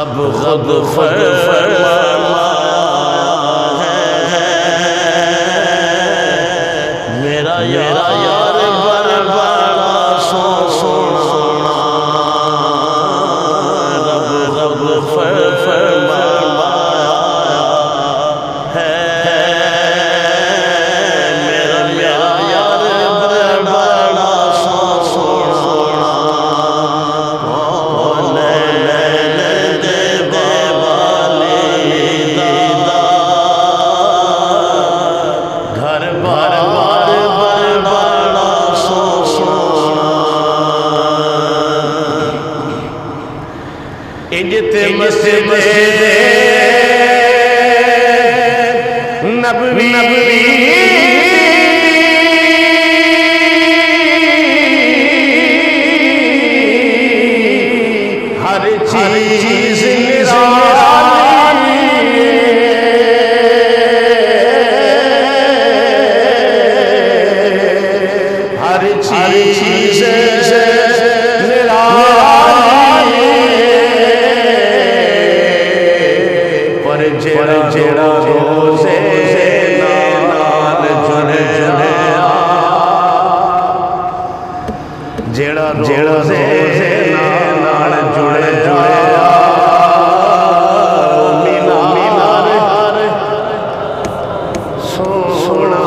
रब खुद फरमाया है मेरा यार बड़ा सोना रब फरमाया है मेरा यार बड़ा सोना नबवी हर चीज निराली हर चीज निराली पर जेड़ा रोज़े नाल जुड़िया जेड़ा रोज़े नाल जुड़िया मीनार सोना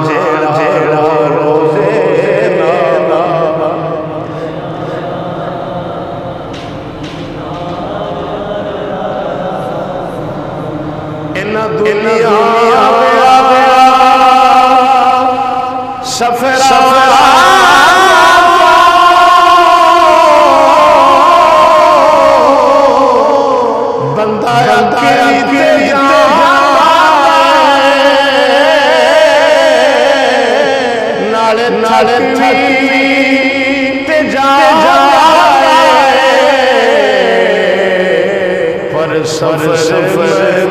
जेड़ा रोज़े नाल इन्ना दुनिया सफरा बंदा अकेले नाले ते जा पर सफर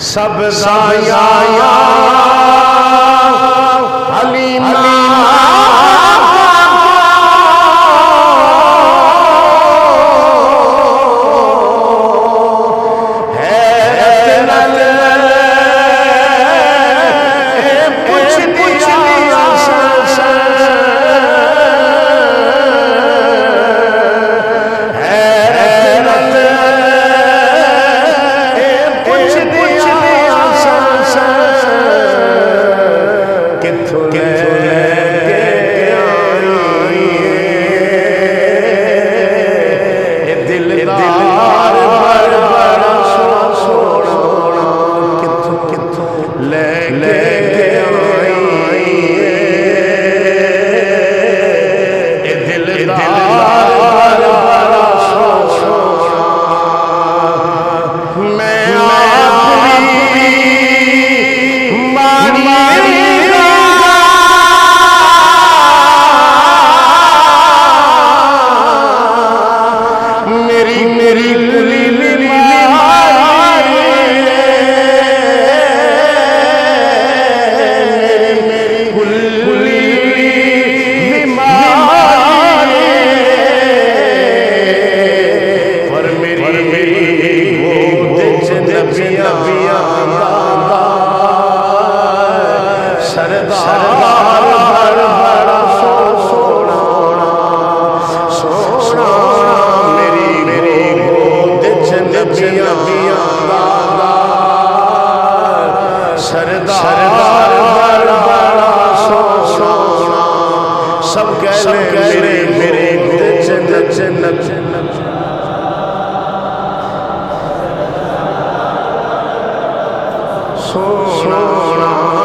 सब साया हलीमा सब मेरे जन्नत सोना